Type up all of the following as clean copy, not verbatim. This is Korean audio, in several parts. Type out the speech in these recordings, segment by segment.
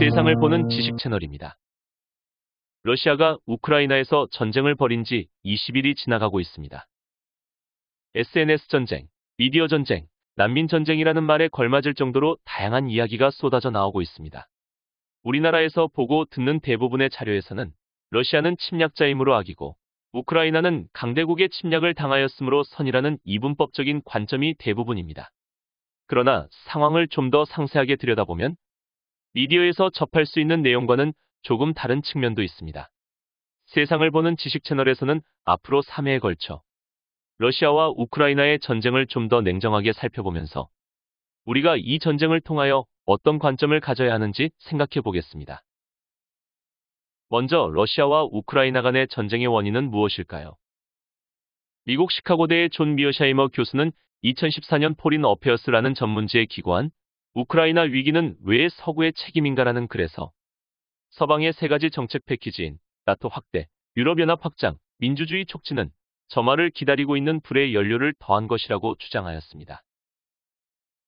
세상을 보는 지식 채널입니다. 러시아가 우크라이나에서 전쟁을 벌인 지 20일이 지나가고 있습니다. SNS 전쟁, 미디어 전쟁, 난민 전쟁이라는 말에 걸맞을 정도로 다양한 이야기가 쏟아져 나오고 있습니다. 우리나라에서 보고 듣는 대부분의 자료에서는 러시아는 침략자이므로 악이고 우크라이나는 강대국의 침략을 당하였으므로 선이라는 이분법적인 관점이 대부분입니다. 그러나 상황을 좀 더 상세하게 들여다보면 미디어에서 접할 수 있는 내용과는 조금 다른 측면도 있습니다. 세상을 보는 지식 채널에서는 앞으로 3회에 걸쳐 러시아와 우크라이나의 전쟁을 좀 더 냉정하게 살펴보면서 우리가 이 전쟁을 통하여 어떤 관점을 가져야 하는지 생각해 보겠습니다. 먼저 러시아와 우크라이나 간의 전쟁의 원인은 무엇일까요? 미국 시카고대의 존 미어샤이머 교수는 2014년 포린 어페어스라는 전문지에 기고한 우크라이나 위기는 왜 서구의 책임인가라는 글에서 서방의 세 가지 정책 패키지인 나토 확대, 유럽연합 확장, 민주주의 촉진은 점화를 기다리고 있는 불의 연료를 더한 것이라고 주장하였습니다.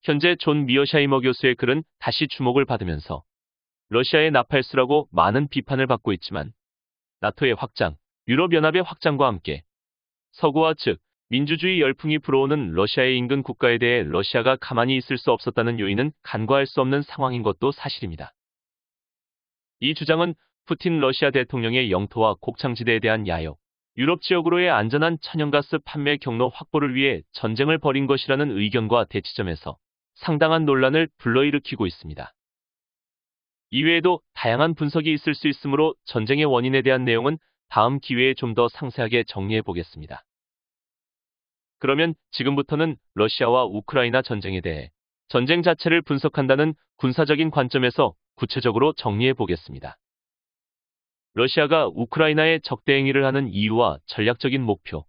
현재 존 미어샤이머 교수의 글은 다시 주목을 받으면서 러시아의 나팔수라고 많은 비판을 받고 있지만 나토의 확장, 유럽연합의 확장과 함께 서구와 즉 민주주의 열풍이 불어오는 러시아의 인근 국가에 대해 러시아가 가만히 있을 수 없었다는 요인은 간과할 수 없는 상황인 것도 사실입니다. 이 주장은 푸틴 러시아 대통령의 영토와 곡창지대에 대한 야욕, 유럽 지역으로의 안전한 천연가스 판매 경로 확보를 위해 전쟁을 벌인 것이라는 의견과 대치점에서 상당한 논란을 불러일으키고 있습니다. 이외에도 다양한 분석이 있을 수 있으므로 전쟁의 원인에 대한 내용은 다음 기회에 좀 더 상세하게 정리해 보겠습니다. 그러면 지금부터는 러시아와 우크라이나 전쟁에 대해 전쟁 자체를 분석한다는 군사적인 관점에서 구체적으로 정리해 보겠습니다. 러시아가 우크라이나에 적대 행위를 하는 이유와 전략적인 목표,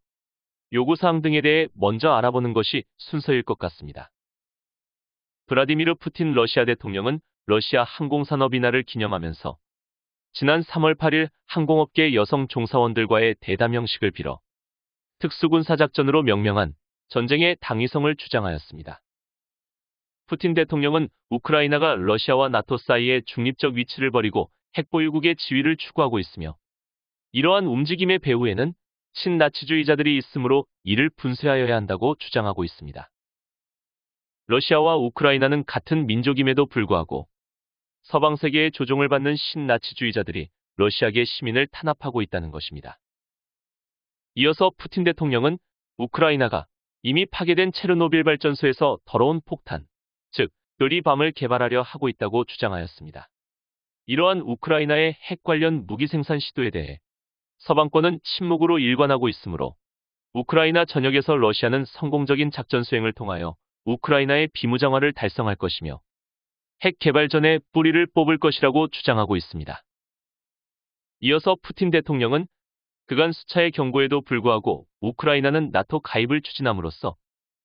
요구사항 등에 대해 먼저 알아보는 것이 순서일 것 같습니다. 블라디미르 푸틴 러시아 대통령은 러시아 항공산업 인하를 기념하면서 지난 3월 8일 항공업계 여성 종사원들과의 대담 형식을 빌어 특수군사작전으로 명명한 전쟁의 당위성을 주장하였습니다. 푸틴 대통령은 우크라이나가 러시아와 나토 사이에 중립적 위치를 버리고 핵보유국의 지위를 추구하고 있으며 이러한 움직임의 배후에는 친나치주의자들이 있으므로 이를 분쇄하여야 한다고 주장하고 있습니다. 러시아와 우크라이나는 같은 민족임에도 불구하고 서방 세계의 조종을 받는 신나치주의자들이 러시아계 시민을 탄압하고 있다는 것입니다. 이어서 푸틴 대통령은 우크라이나가 이미 파괴된 체르노빌 발전소에서 더러운 폭탄, 즉 요리밤을 개발하려 하고 있다고 주장하였습니다. 이러한 우크라이나의 핵 관련 무기 생산 시도에 대해 서방권은 침묵으로 일관하고 있으므로 우크라이나 전역에서 러시아는 성공적인 작전 수행을 통하여 우크라이나의 비무장화를 달성할 것이며 핵 개발 전에 뿌리를 뽑을 것이라고 주장하고 있습니다. 이어서 푸틴 대통령은 그간 수차의 경고에도 불구하고 우크라이나는 나토 가입을 추진함으로써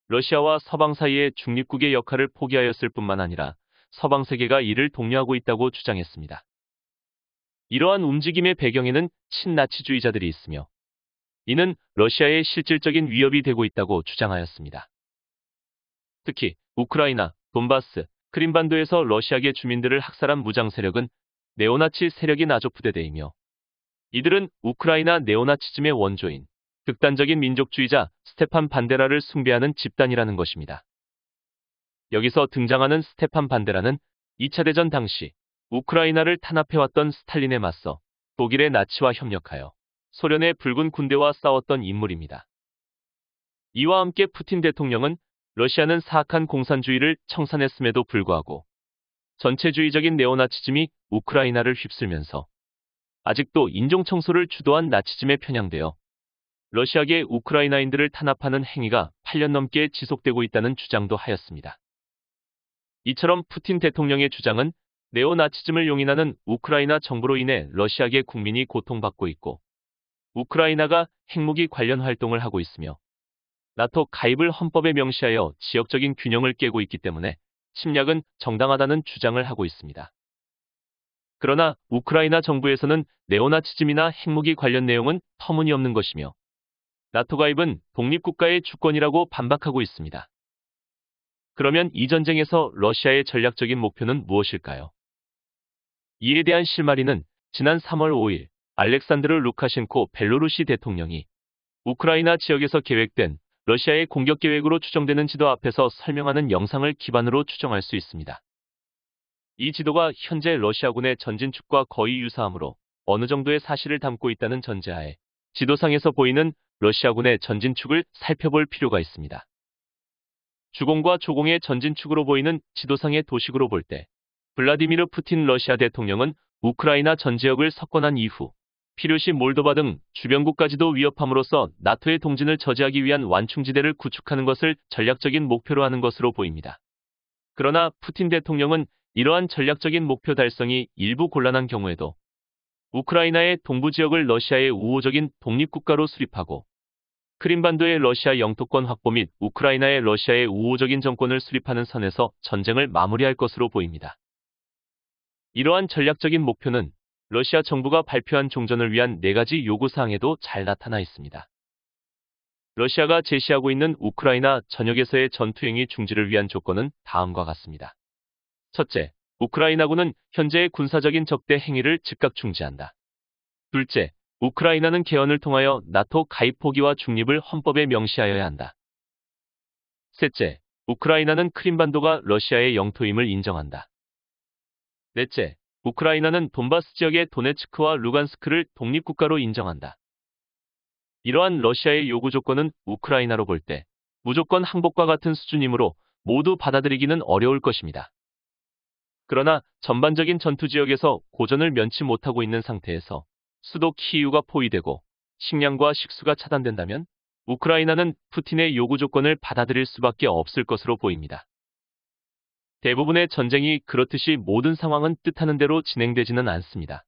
러시아와 서방 사이의 중립국의 역할을 포기하였을 뿐만 아니라 서방 세계가 이를 독려하고 있다고 주장했습니다. 이러한 움직임의 배경에는 친나치주의자들이 있으며 이는 러시아의 실질적인 위협이 되고 있다고 주장하였습니다. 특히 우크라이나, 돈바스, 크림반도에서 러시아계 주민들을 학살한 무장 세력은 네오나치 세력인 아조프대대이며 이들은 우크라이나 네오나치즘의 원조인 극단적인 민족주의자 스테판 반데라를 숭배하는 집단이라는 것입니다. 여기서 등장하는 스테판 반데라는 2차 대전 당시 우크라이나를 탄압해왔던 스탈린에 맞서 독일의 나치와 협력하여 소련의 붉은 군대와 싸웠던 인물입니다. 이와 함께 푸틴 대통령은 러시아는 사악한 공산주의를 청산했음에도 불구하고 전체주의적인 네오나치즘이 우크라이나를 휩쓸면서 아직도 인종청소를 주도한 나치즘에 편향되어 러시아계 우크라이나인들을 탄압하는 행위가 8년 넘게 지속되고 있다는 주장도 하였습니다. 이처럼 푸틴 대통령의 주장은 네오나치즘을 용인하는 우크라이나 정부로 인해 러시아계 국민이 고통받고 있고 우크라이나가 핵무기 관련 활동을 하고 있으며 나토 가입을 헌법에 명시하여 지역적인 균형을 깨고 있기 때문에 침략은 정당하다는 주장을 하고 있습니다. 그러나 우크라이나 정부에서는 네오나치즘이나 핵무기 관련 내용은 터무니없는 것이며 나토 가입은 독립국가의 주권이라고 반박하고 있습니다. 그러면 이 전쟁에서 러시아의 전략적인 목표는 무엇일까요? 이에 대한 실마리는 지난 3월 5일 알렉산드르 루카셴코 벨로루시 대통령이 우크라이나 지역에서 계획된 러시아의 공격 계획으로 추정되는 지도 앞에서 설명하는 영상을 기반으로 추정할 수 있습니다. 이 지도가 현재 러시아군의 전진축과 거의 유사하므로 어느 정도의 사실을 담고 있다는 전제하에 지도상에서 보이는 러시아군의 전진축을 살펴볼 필요가 있습니다. 주공과 조공의 전진축으로 보이는 지도상의 도식으로 볼 때 블라디미르 푸틴 러시아 대통령은 우크라이나 전 지역을 석권한 이후 필요시 몰도바 등 주변국까지도 위협함으로써 나토의 동진을 저지하기 위한 완충지대를 구축하는 것을 전략적인 목표로 하는 것으로 보입니다. 그러나 푸틴 대통령은 이러한 전략적인 목표 달성이 일부 곤란한 경우에도 우크라이나의 동부 지역을 러시아의 우호적인 독립국가로 수립하고 크림반도의 러시아 영토권 확보 및 우크라이나의 러시아의 우호적인 정권을 수립하는 선에서 전쟁을 마무리할 것으로 보입니다. 이러한 전략적인 목표는 러시아 정부가 발표한 종전을 위한 4가지 요구사항에도 잘 나타나 있습니다. 러시아가 제시하고 있는 우크라이나 전역에서의 전투행위 중지를 위한 조건은 다음과 같습니다. 첫째, 우크라이나군은 현재의 군사적인 적대 행위를 즉각 중지한다. 둘째, 우크라이나는 개헌을 통하여 나토 가입 포기와 중립을 헌법에 명시하여야 한다. 셋째, 우크라이나는 크림반도가 러시아의 영토임을 인정한다. 넷째, 우크라이나는 돈바스 지역의 도네츠크와 루간스크를 독립국가로 인정한다. 이러한 러시아의 요구 조건은 우크라이나로 볼 때 무조건 항복과 같은 수준이므로 모두 받아들이기는 어려울 것입니다. 그러나 전반적인 전투 지역에서 고전을 면치 못하고 있는 상태에서 수도 키이우가 포위되고 식량과 식수가 차단된다면 우크라이나는 푸틴의 요구 조건을 받아들일 수밖에 없을 것으로 보입니다. 대부분의 전쟁이 그렇듯이 모든 상황은 뜻하는 대로 진행되지는 않습니다.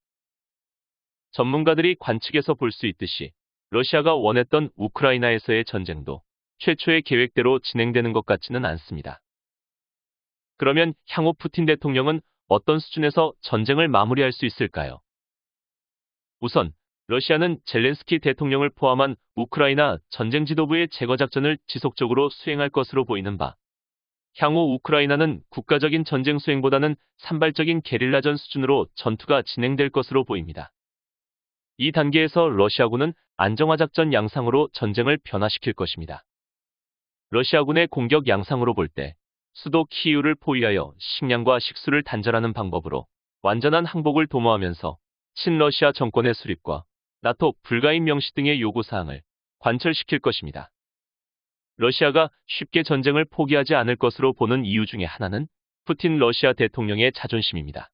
전문가들이 관측에서 볼 수 있듯이 러시아가 원했던 우크라이나에서의 전쟁도 최초의 계획대로 진행되는 것 같지는 않습니다. 그러면 향후 푸틴 대통령은 어떤 수준에서 전쟁을 마무리할 수 있을까요? 우선 러시아는 젤렌스키 대통령을 포함한 우크라이나 전쟁 지도부의 제거 작전을 지속적으로 수행할 것으로 보이는 바, 향후 우크라이나는 국가적인 전쟁 수행보다는 산발적인 게릴라전 수준으로 전투가 진행될 것으로 보입니다. 이 단계에서 러시아군은 안정화 작전 양상으로 전쟁을 변화시킬 것입니다. 러시아군의 공격 양상으로 볼 때 수도 키이우를 포위하여 식량과 식수를 단절하는 방법으로 완전한 항복을 도모하면서 친러시아 정권의 수립과 나토 불가임 명시 등의 요구사항을 관철시킬 것입니다. 러시아가 쉽게 전쟁을 포기하지 않을 것으로 보는 이유 중에 하나는 푸틴 러시아 대통령의 자존심입니다.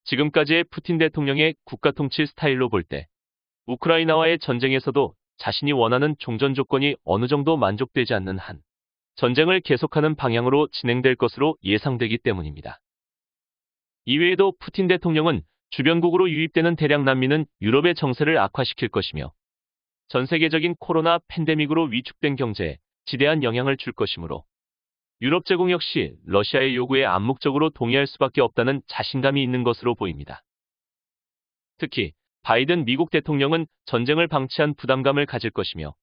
지금까지의 푸틴 대통령의 국가 통치 스타일로 볼 때 우크라이나와의 전쟁에서도 자신이 원하는 종전 조건이 어느 정도 만족되지 않는 한 전쟁을 계속하는 방향으로 진행될 것으로 예상되기 때문입니다. 이외에도 푸틴 대통령은 주변국으로 유입되는 대량 난민은 유럽의 정세를 악화시킬 것이며 전 세계적인 코로나 팬데믹으로 위축된 경제에 지대한 영향을 줄 것이므로 유럽 제국 역시 러시아의 요구에 암묵적으로 동의할 수밖에 없다는 자신감이 있는 것으로 보입니다. 특히 바이든 미국 대통령은 전쟁을 방치한 부담감을 가질 것이며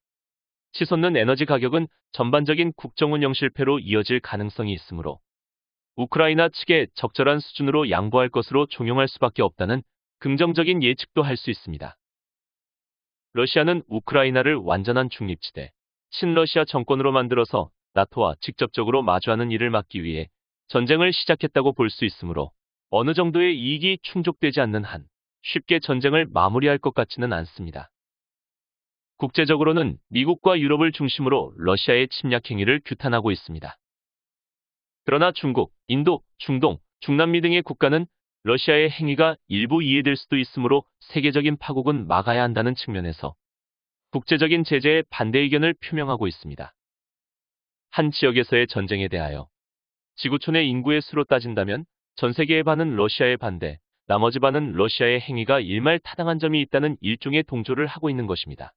치솟는 에너지 가격은 전반적인 국정 운영 실패로 이어질 가능성이 있으므로 우크라이나 측에 적절한 수준으로 양보할 것으로 종용할 수밖에 없다는 긍정적인 예측도 할 수 있습니다. 러시아는 우크라이나를 완전한 중립지대, 친러시아 정권으로 만들어서 나토와 직접적으로 마주하는 일을 막기 위해 전쟁을 시작했다고 볼 수 있으므로 어느 정도의 이익이 충족되지 않는 한 쉽게 전쟁을 마무리할 것 같지는 않습니다. 국제적으로는 미국과 유럽을 중심으로 러시아의 침략 행위를 규탄하고 있습니다. 그러나 중국, 인도, 중동, 중남미 등의 국가는 러시아의 행위가 일부 이해될 수도 있으므로 세계적인 파국은 막아야 한다는 측면에서 국제적인 제재에 반대 의견을 표명하고 있습니다. 한 지역에서의 전쟁에 대하여 지구촌의 인구의 수로 따진다면 전 세계의 반은 러시아의 반대, 나머지 반은 러시아의 행위가 일말타당한 점이 있다는 일종의 동조를 하고 있는 것입니다.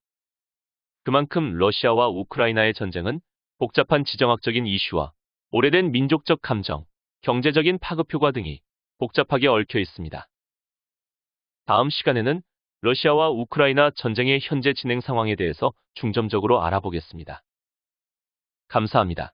그만큼 러시아와 우크라이나의 전쟁은 복잡한 지정학적인 이슈와 오래된 민족적 감정, 경제적인 파급 효과 등이 복잡하게 얽혀 있습니다. 다음 시간에는 러시아와 우크라이나 전쟁의 현재 진행 상황에 대해서 중점적으로 알아보겠습니다. 감사합니다.